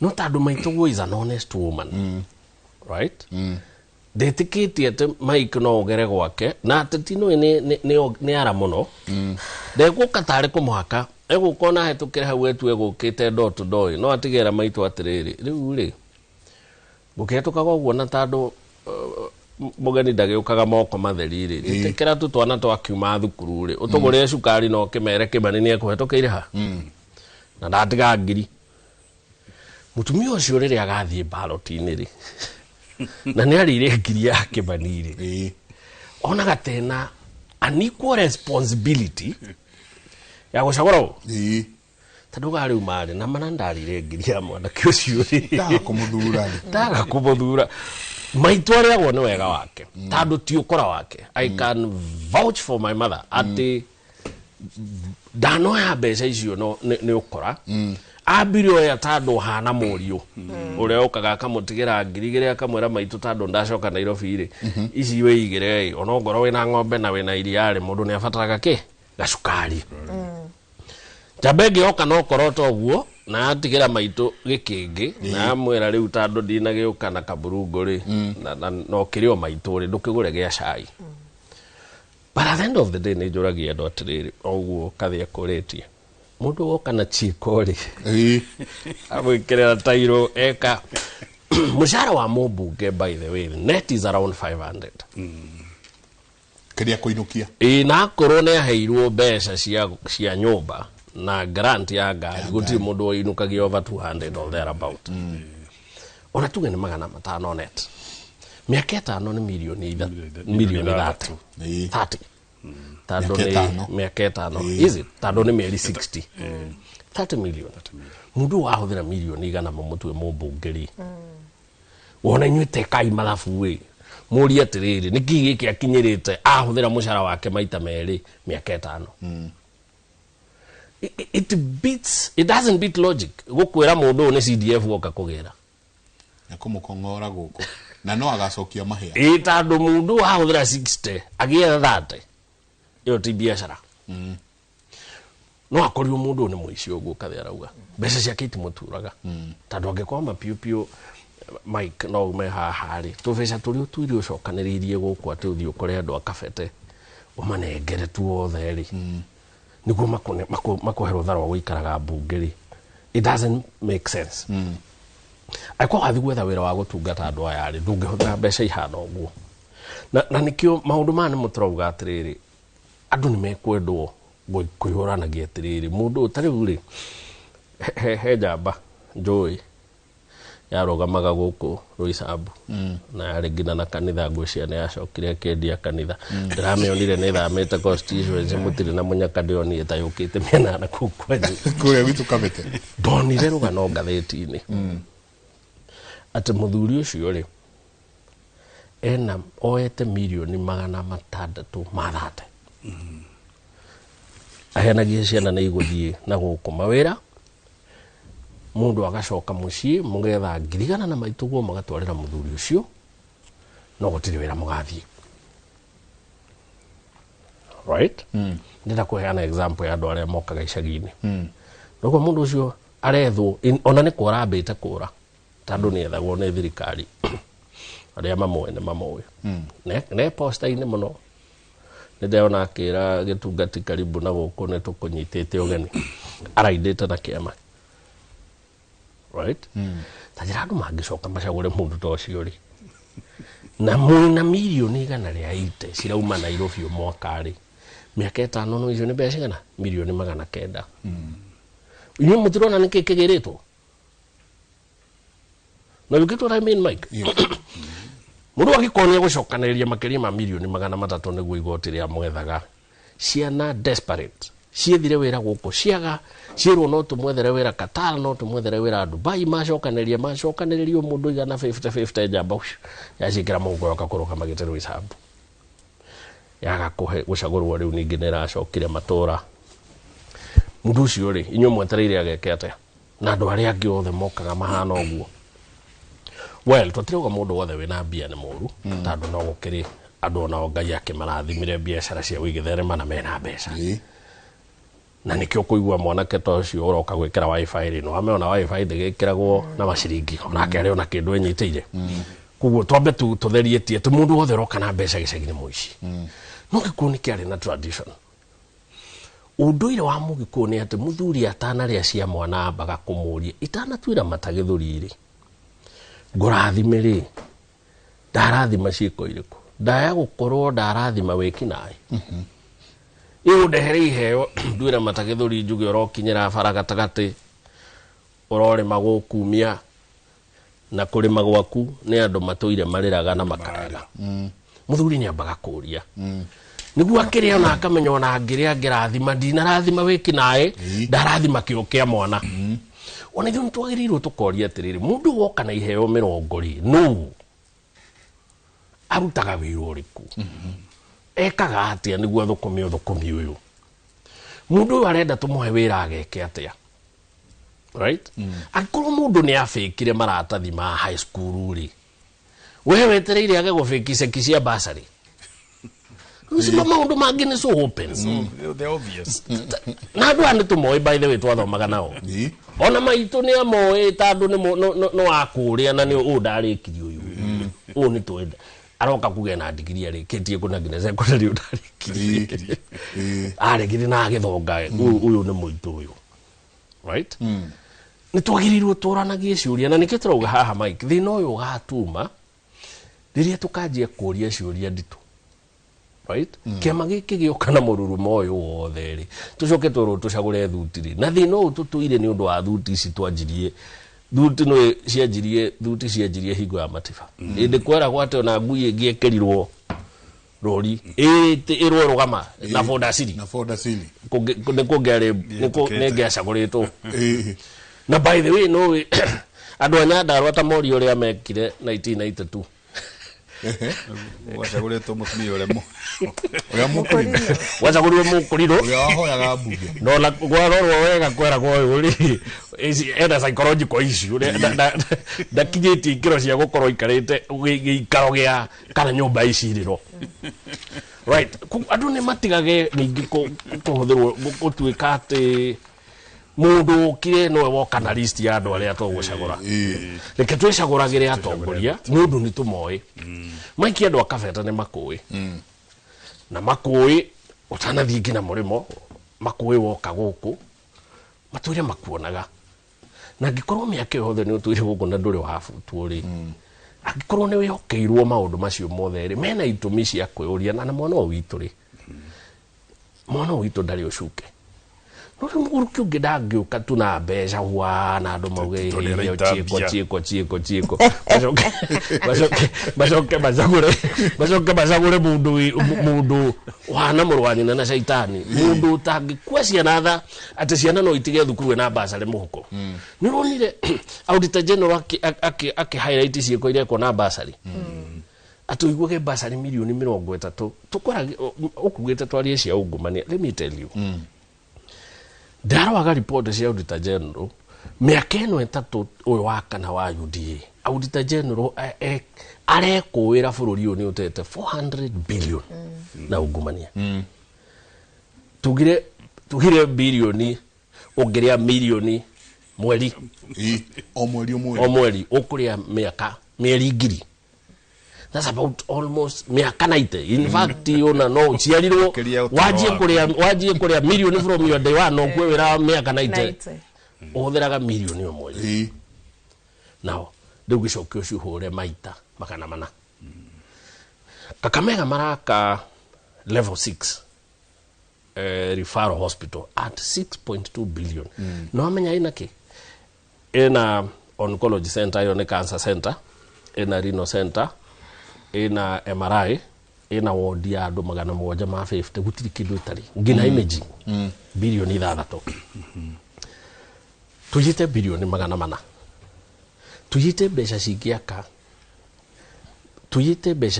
no tandu maituguo is an honest woman, right? Ndetikitie ati Mike no ogere gwake na atitino ni ara muno ndegukatare kumuhaka egukona hetukire hau etu egukite door to door no atigera maitu atiriri riu ri guketukaga uguo na tandu mugeni ndagiukaga moko matheri ri itekera tu twana twakiuma thukuru ri utugure cukari no kimere Kimani ni ekuhetukire ha na ndatiga ngiri mutumia ucio riri agathie ballot-ini ri na ni arire ngiri ya Kimani ri ona gatena an equal responsibility ya gucagoro taduga riu mari na manandarire ngiri ya mwana kiucio ri ndaga kumuthura maitware agwo ni wega wake tandu ti ukora wake. I can vouch for my mother ati dano ya mbeca icio no ni ukora abirio ya tandu hana morio uria ukaga kamutigira ngiri giria kamwera maitu tandu ndacoka Nairobi ri ici we igire ona ngoro wina ng'ombe na wina iria ri mundu ni afataraga ki gacukari Jabege oka no koroto oguo na atigira maito gikingi na mwera riu tando ndina giuka na kaburungo ri na no kirio maito ri ndukigure gia cai but at the end of the day ni juragia ndo atiriri oguo kathia kuretie mundu woka na chiko ri agwikirira tairo eka mushara wa mubunge by the way net is around 500 kiria kuinukia na korone heirwo mbeca cia nyumba na grant ya ngari guti mundu oinukagia over 200 or thereabout ona tuge ni magana matano net miaka 5 ni milioni 30 tando ni miaka 5 is it tando ni mieri 60 30 million mundu wahuthira milioni igana mumutwe mumbungeri wona nyuite kai malafu we muri atiriri niki giki akinyirite ahuthira mushara wake maita meri miaka 5 it doesn't beat logic gukwira mundu ni CDF woka kugira nakumukongora guko na no agacokia mahia tando mundu ahuthira 60 agia 30 yo ti biashara no akorio mundu ni muici uguo kathia rauga mbeca ciake itimuturaga tando angekoma piu Mike no me hahari tuveca turi tuiri ucokaniririe guku ati uthio kore andu akabete umanengere tu othe ri niguo makoherwo tharo guikaraga mbungeri it doesn't make sense akwa athi gwetha wira wa gutungata andu aya ri ndungihotha mbeca ihana uguo na nikio maundu mane muturauga atiriri andu ni mekwendwo kuihuranagia atiriri mundu utari uri he jamba njoi yarogamaga guku Ruisabu na yarigina na kanitha ngwiciria ni yacokire kendia kanitha ndiramionire ni thamite constituency mutiri na munyaka ndioni etayukite miena na kukwenje kuria witu kamete ndonire rugano ngatheti-ini ati muthuri ucio ri ena oete milioni 600 mathate ahenagia ciana ni iguthie na guku mawira mundu agacoka mucii mugetha ngirigana na maituguo magatwarira muthuri ucio no gutiri wira mugathie right ndira kuheana example ya andu aria mokaga icagi-ini noguo mundu ucio arethwo ona ni kura ambite kura tandu ni ethagwo ni thirikari aria mamwe ne posta-ini muno nindeona akira gitungati karibu na guku ni tukunyitite ugeni araindite na kiama right tajira andu mangicoka macagure mundu ta ucio ri na mwina milioni igana ria 80 cirauma Nairobi mwaka ri miaka 5 no icio ni mbeca igana milioni 900 inyo mutirona niki kigiritwo na wikitwo I mean Mike mundu agikonia gucokaniria makiria ma milioni 300 niguo igoti ria mwethaga ciana desperate ciethire wira guku ciaga cirwo no tumwethere wira Qatar no tumwethere wira Dubai macokanirio mundu igana 50 jamba ucio yacikira mungu yoka kuruka magitero isabu yaga kuhe gucagurwo riu ningi niracokire matura mundu ucio ri inyo mwetereire agekete na andu aria angi othe mokaga mahana uguo well tutiroga mundu wothe wina mbia ni muru tandu no gukiri andu ona Ngai akimarathimire biashara cia wigitherema na mena mbeca na nikio kuigua mwanake ta ucio uroka gwikira wifi ri no ameona wifi ndigikiragwo na maciringi onake ari ona kindu enyiteire kuguo twambe tutherietie tu mundu wothe roka na mbeca gicagi-ini muici no gikuni kiari na tradition unduire wa mugikuni ati muthuri atana ria cia mwana ambaga kumuria itana twira matagithuri ri ngurathime ri ndarathima ciiko iriku ndaya gukorwo ndarathima wiki nae iyo ndehere iheo ndwira matagithuri njuge orokinyira bara gatagati urore magukumia na kurima gwaku ni andu matuire mariraga na makaraga muthuri ni ambaga kuria niguo akiria na akamenya ona ngiria ngirathima ndinarathima wiki nae ndarathima kiukia mwana ona ithu ntwagirirwo tukoria atiriri mundu woka na iheo 20 no arutaga wira uriku ekaga atia niguo thukumi uyu mundu arenda tumuhe wira ageke atia right akoro mundu ni afikire maratathi ma high school ri wewe wetereire age gufiki seki cia basari Usima maundu mangi ni so open. The obvious. Na andu andi tumoe by the way twathomaga nao. Ona maitu ni amoe tandu ni no akuria na ni udarikirio uyu. Ni twenda. Aroka kugena digiri arikitie kuna ngine secondary udarikirie. Arigiri na agithonga uyu ni muitu uyu. Right? Ni twagirirwo turanagie ciuria na nikio turauga haha Mike thina uyu gatuma riria tukanjia kuria ciuria nditu. Right? Kiama giki gioka na mururumo uyu wothe ri tucoke tucagure thutiri na thina uyu tutuire ni undu wa thuti ici twanjirie thuti no cianjirie hingo ya matiba indi kwera gwate ona ngui ingiekerirwo rori irwo rugama na Foda City ni kungere ni ngiacaguritwo na by the way no andu Nyandarua ta mori uria mekire 1992 wacaguritwo mutumia uria mukuriro wacagurirwo mukuriro uria wahoyaga mbunge no la gwarorwo wega kwera kwa uri ena psychological issue da kijeti kiro cia gukorwo ikarite gikaro gia kana nyumba iciriro right andu ni matigage ningi kuhuthirwo gutuika ati mundu kire no woka na list ya andu aria tugucagura reke twicaguragire atongoria mundu ni tumoe maiki andu akabeta ni makui na makui utanathie ngina murimo makui woka guku matwire makuonaga na ngikorwo miake yothe ni utwire guku na nduri wafutwo ri agikorwo ni wihokeirwo maundu macio mothe ri mena itumi cia kwiuria na mwana witu ri mwana witu ndari ucuke no muguru kiungi ndangiuka tu na mbeca wana andu mauge chieko bacoke mundu wana murwanyina na shaitani mundu tangikua ciana tha ati ciana no itige thukuru na basari muhuko ni ronire Auditor General aki highlight cieko ile ko na basari atuiguge basari milioni 30 tukora ukugite twarie cia ungumania. Let me tell you Darawaga report cia Auditor General miaka ino etatu uyu wa kana wa UDA Auditor General arekuira bururi uyu ni utete 400 billion na ungumania tugire bilioni ongerea milioni mweri o mweri ukuria miaka mieri ngiri. That's about almost miaka 90. In fact, ona no ciarirwo wajie kuria million from your day one no kwira miaka 90. Uthiraga million umwe. Now, ndugu cokyo cuhure maita makana mana. Kakamega maraka level 6 referral hospital at 6.2 billion. No amenya inaki. Ena oncology center, ina cancer center, ina renal center, ina MRI, ina ward ya andu 750 gutiri kindu itari ngina imaging bilioni 6 tujite bilioni 400 tujite besha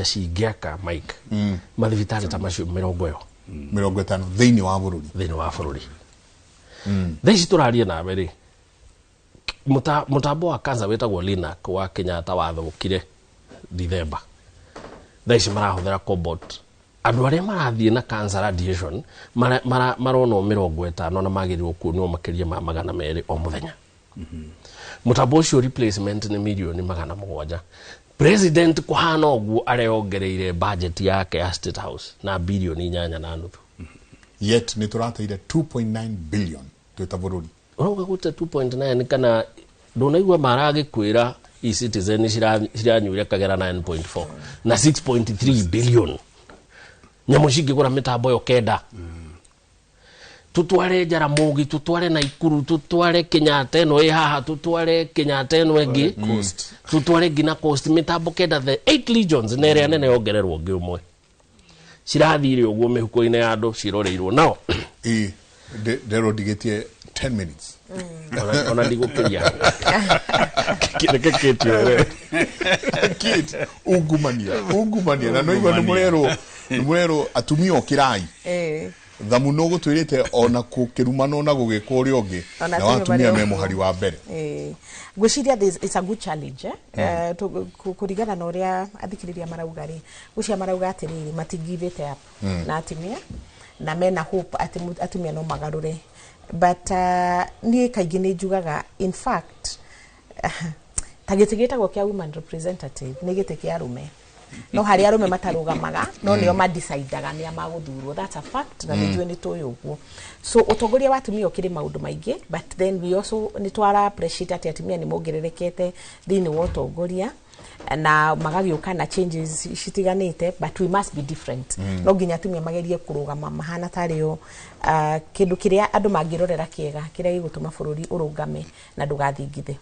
cigiaka Mike mathibitari ta macio 50 thiini wa bururi thaici turaria na mbere mutambo wa kansa wetagwo Linac wa Kenyatta wathukire December. Thaici marahuthira cobalt andu aria marathie na cancer radiation marona 50 na magirirwo kuonwo makiria ma 200 o muthenya. Mutambo ucio replacement ni milioni 700. President kuhana oguo areongereire budget yake ya State House na bilioni 8.5. Yet ni turateire 2.9 billion twita bururi. Oga guta 2.9 kana ndonaigwa marage kwira e-citizen ciranyuire kagera 9.4 na 6.3 billion. Nyamushigi gura mitambo yo kenda. Tutware Jaramogi, tutware Naikuru, tutware Kenyatta eno haha, tutware Kenyatta eno engi, tutware Gina Coast mitambo kenda the 8 legions nere nene yogererwo ngi umwe. Cirathire uguo mihuko-ine ya andu ciroreirwo nao. Dero digetie 10 minutes. Ona ndigukiria. Kireke kitio. Kit ungumania na no igwa numurero atumio kirai. thamu no gutwirite ona kukirumano na gugikwo uri ongi na watumia me muhari wa mbere gwiciria it's a good challenge kurigana na uria athikiriria marauga ri gucia marauga atiriri matigivite up na atimia na mena hope atimia no magarure but ni kaigi ni njugaga in fact tagitigitagwo kia women representative ni gite kia arume no hari arume matarugamaga no nio madecidaga ni amaguthurwo that's a fact na nijue ni toyo uguo so utongoria wa atumia ukiri maundu maingi but then we also ni twara appreciate ati atumia ni mongererekete thini wa utongoria na magagiuka na changes shitiganite but we must be different no ginya atumia magerie kurugama mahana tario kindu kiria andu mangirorera kiega kiria gigutuma bururi urungame na ndugathingithe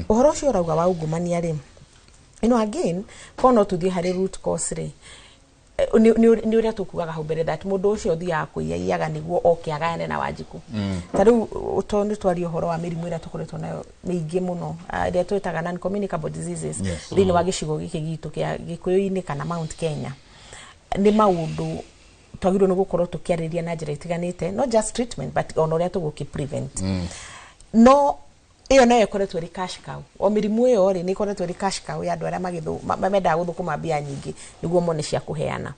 uhoro ucio urauga wa ungumania ri again kono tuthie hari root cause ri ni uria tukugaga hau mbere that mundu ucio thia kuiyaga niguo okiagane na Wanjiku tariu utoni twari uhoro wa mirimu ira tukoretwo nayo miingi muno ria twetaga non communicable diseases thini wa gicigo giki gitu kia Gikuyu-ini kana Mount Kenya ni maundu twagirwo ni gukorwo tukiariria na njira itiganite not just treatment but on uria tuguki prevent no iyo nayo ikoretwo ri cash cow o mirimu iyo ri ni ikoretwo ri cash cow ya andu aria mamenda guthukuma mbia nyingi niguo mone cia kuheana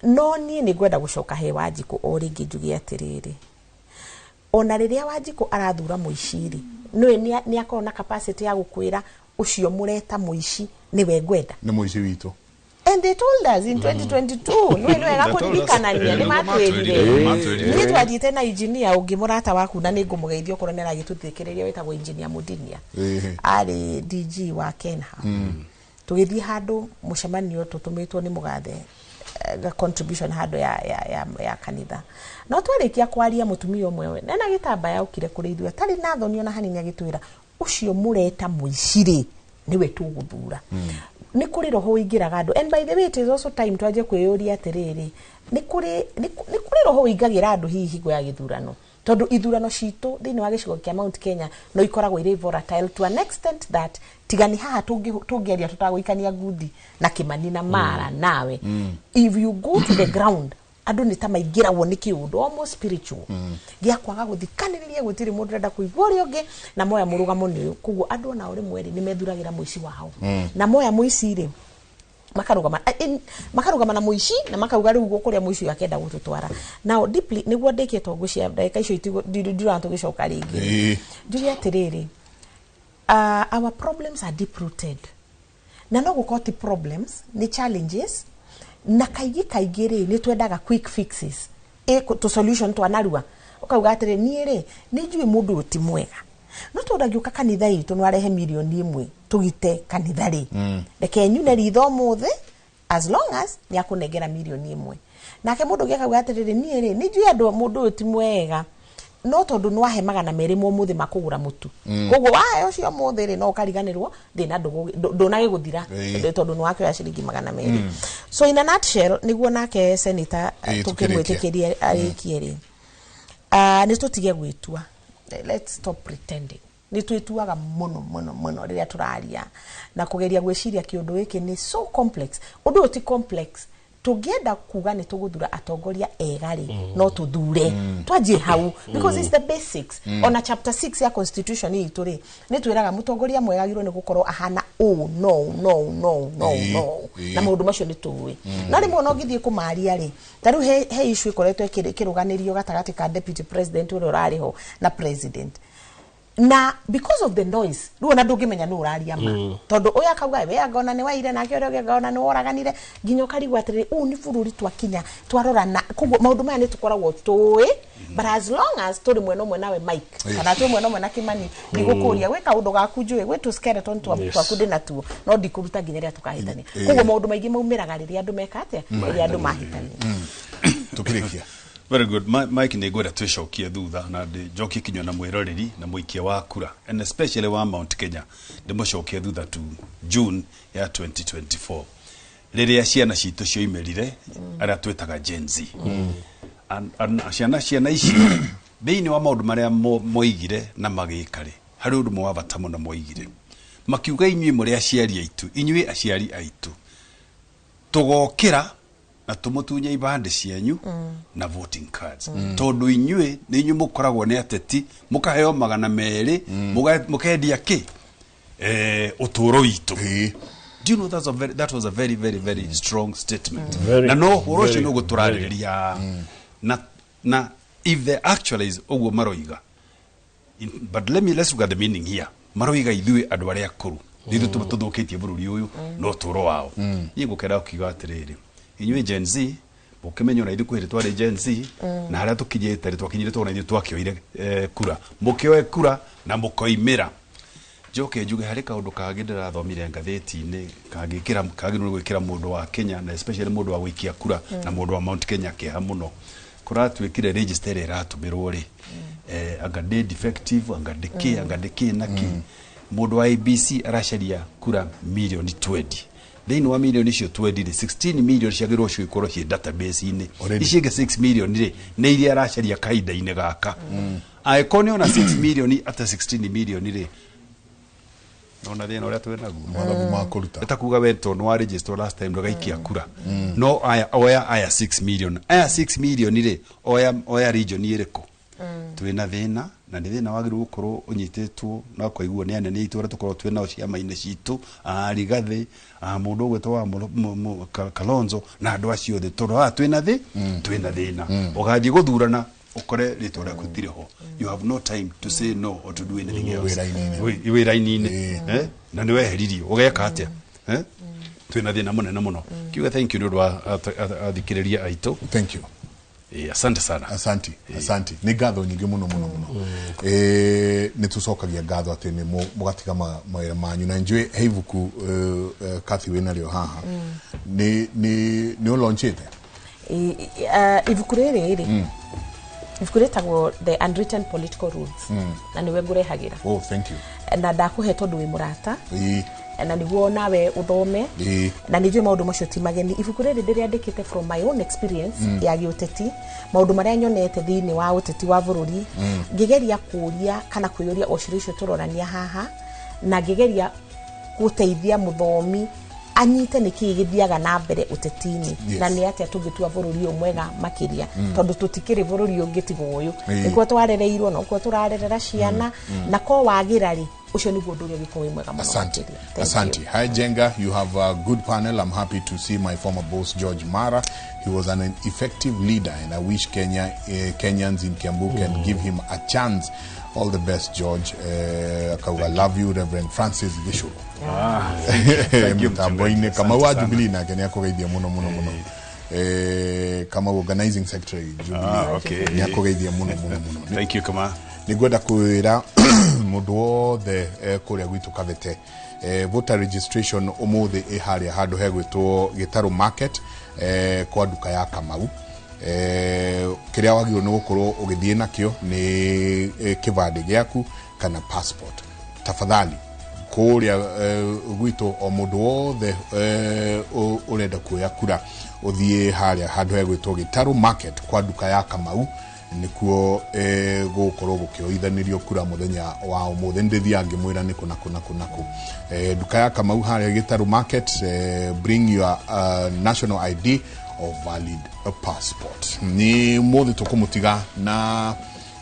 no ni ngwenda gucoka he Wanjiku o ringi njugi atiriri ona riria Wanjiku arathura muiciri ni akorwo na capacity ya gukwira ucio mureta muici ni we ngwenda ni muici witu and they told us in 2022 no wega kurikanania ni matwirire ni twathiite na engineer ungi murata waku na ni ngumugeithio korwo nera gituthikiriria wetagwo engineer Mudinia ari DG wa Kenha tugithii handu mucemanio tutumitwo ni mugathe contribution handu ya kanitha no twarikia kwaria mutumia umwe na gitambaya ukire kuri ithuĩ tari na thoni ona hanini agitwira ucio mureta muiciri niwe tuguthura ni kuri roho ingiraga andu and by the way it is also time twaje kwiyuria atiriri ni kuri roho ingagira andu hihi go ya githurano tondu ithurano citu thini wa gicigo kia Mount Kenya no ikoragwo ire volatile to an extent that tigani haha tungeria tutaguikania ngudi na Kimani na Mara nawe if you go to the ground andu ni tamaingiragwo ni kiundu almost spiritual gia kwaga guthikaniriria gutiri mundu renda kuigwa uri ungi na moya murugamo ni kuguo andu na uri mweri ni methuragira muici wao na moya muici ri makarugama na muici na makauga riu gukuria muici yakenda gututwara now deeply niguo ndiketwo gucia ndaika icio itirantu gicoka ringi ndiri atiriri our problems are deep rooted na no gukoti problems ni challenges na kaigi ri ni twendaga quick fixes to solution to anarua ukauga atire ni ri ni njui mundu uti mwega no turagiuka kanitha itu no arehe milioni 1 tugite kanitha ri reke nyune ritho muthe as long as ni akunegera milioni 1 nake mundu giakauga atire ni ri ni njui andu mundu uti mwega no tondu no ahe magana meri muthe makugura mutu koguo wae ucio muthe ri no ukariganirwo thina ndunage guthira tondu no wake ya ciringi magana meri so in a nutshell niguo nake senator tukimwitikirie arikie ri ni tutige gwitua let's stop pretending ni twituaga muno riria turaria na kugeria gwiciria kiundu giki ni so complex undu uti complex tugienda kuga ni tuguthura atongoria egari no tuthure twaje hau because it's the basics on a chapter 6 ya constitution hii turi ni twiraga mutongoria mwega giro ni gukorwo ahana no na maundu macio ni tuwe na rimwe no githie kumaria ri taru he issue ikoretwo kiruganirio gatagati ka deputy president uri urariho na president na because of the noise ruona ndungimenya no uraria ma tondu uya kauga we agona ni waire nake uri agona ni woraganire nginyo karigwa atiri ni bururi twakinya twarora na kuguo maundu maya ni tukoragwo tuwe but as long as turi mweno mwe nawe Mike kana turi mweno mwe na Kimani ni gukuria we kaundu gaku njui we to skeleton twaku ndina tuo no ndikuruta nginya ria tukahitania kuguo maundu maingi maumiraga riria andu meka atia riria andu mahitania tukirikia. Very good. Mike ni gwera twicokie thutha na njoki kinyo na mwiroreri na muikia wa kura and especially wa Mount Kenya ndimucokie thutha to June ya 2024 riria ciana citu cioimerire aria twetaga Gen Z ciana ici beini wa maundu maria moigire na magikari hari undu mwa bata muno moigire makiuga inyui muri aciari aitu inyui aciari aitu tugokira na tumutunye ibande cianyu na voting cards tondu inyue ni inyu mukoragwo ni ateti mukaheo 200 mukendia ki uturo witu. Do you know that was a very very very strong statement. Na no horoshi no guturariria na if the actual is ogwo maroiga. But let's look at the meaning here. Maroiga ithui andu aria akuru nithu tuthukitie bururi uyu no turo wao. Igukera ukiga atiriri inyue Gen Z mukimenya na ithu twari Gen Z na haria tukinyite twakinyire twana ithu twakioire kura mukioe kura na mukoimira joke njuge hari kaundu kagi ndirathomire ngatheti-ini kagikira kagirwe gwikira mundu wa Kenya na especially mundu wa gwikia kura na mundu wa Mount Kenya ke hamuno kuratwikire register iratumirwo ri anga defective anga deke naki mundu wa ABC arasharia kura milioni 20 thini wa milioni icio 20 16 million ciagirwo cio ikorwo ci database ini icienge 6 million ri ne iria arasharia kaida-ini gaka aikone ona 6 million ata 16 million ri nona thina uria twena guo makuruta etakuga weto no register last time ndogaikia kura no aya 6 million aya 6 million ri oya region iriko twena thina na ndi thina wagiru gukorwo unyitetwo na kwaigua ni anene itu tukorwo twena ciama-ini citu Rigathi mundu gwetwa Kalonzo na andu acio the toro twena thina ugathie guthurana ukore ritwa rĩa kutire ho. You have no time to say no or to do anything else. Iwe raini na niwe heririo ugeka atia twina thina munene muno. Kiuga thank you ndu athikiriria aitu. Thank you. Asante sana. Asante ni ngatho nyingi muno ni tucokagia ngatho ati ni mugatiga mawira manyu na njui heivuku Kathy wina rio haha ni launchite ivuku riri ifukuretagwo the unwritten political rules na niwe ngurehagira. Thank you. Na ndakuhe tondu wi murata na niguo nawe uthome na nijue maundu macio ti mageni. Ibuku riri ndiriandikite from my own experience ya giuteti maundu maria nyonete thiini wa uteti wa bururi ngigeria kuria kana kuyuria ucirisho turorania haha na ngigeria guteithia muthomi anyite niki githiaga na mbere utetini na ni atia tungitua bururi umwega makiria tondu tutikiri bururi ungitigo uyu nikuo twarereirwo no kuo turarerera ciana na ko wagirari ucio niguo nduria giko mwega muno. Asante. Hi Jenga, you have a good panel. I'm happy to see my former boss George Mara. He was an effective leader and I wish Kenyans in Kiambu can give him a chance. All the best, George. I love you, Reverend Francis Gishuru. Thank you. Kama wa Jubilee na Kenya kugeithia muno. Kama organizing secretary Jubilee. Okay. Nyakugeithia muno. Thank you kama. Nigwenda kwira mundu wothe kuria gwitu Kavete voter registration umuthi iharia handu hegwitwo Gitaru market kwa duka ya Kamau kiria wagirwo ni gukorwo ugithie nakio ni kibande giaku kana passport. Tafadhali kuria gwitu o mundu wothe urenda kuya kura uthie haria handu hegwitwo Gitaru market kwa duka ya Kamau nikuo gukorwo gukioithanirio kura muthenya wa umuthi ndithia ngimwira niku naku duka ya Kamau haria Gitaru market bring your national ID or valid passport. Ni muthi tukumutiga na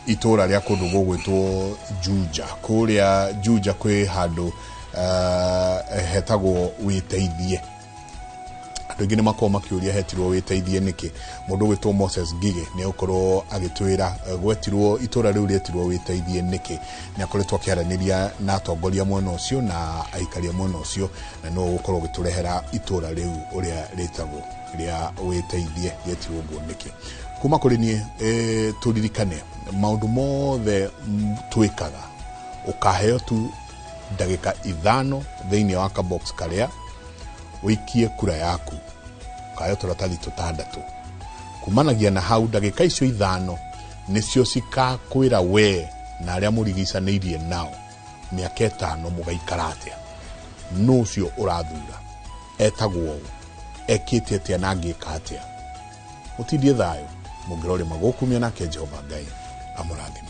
itora ria kundu gugwitwo Juja kuria Juja kwi handu hetagwo witeithie ndugine makoma kiuria hetirwo witeithie niki mundu gwitwo Moses Gige ni ukorwo agitwira gwetirwo itora riu rietirwo witeithie niki ni akoretwo akiaraniria na atongoria mwena ucio na aikaria mwena ucio na no ukorwo giturehera itora riu uria ritagwo ria witeithie rietirwo guo niki kuma kuri ni turirikane maundu mothe twikaga ukaheo tu ndagika 5 thiini wa ka box karia wikie kura yaku kayo turatathi tutandatu kumanagia na hau ndagika icio 5 nicio cikakwira we na aria murigicaneirie nao miaka 5 mugaikara atia no cio urathura etagwo ekite atia na ngika atia utindie thayo mungirore magukumia nake Jehova Ngai amurathime.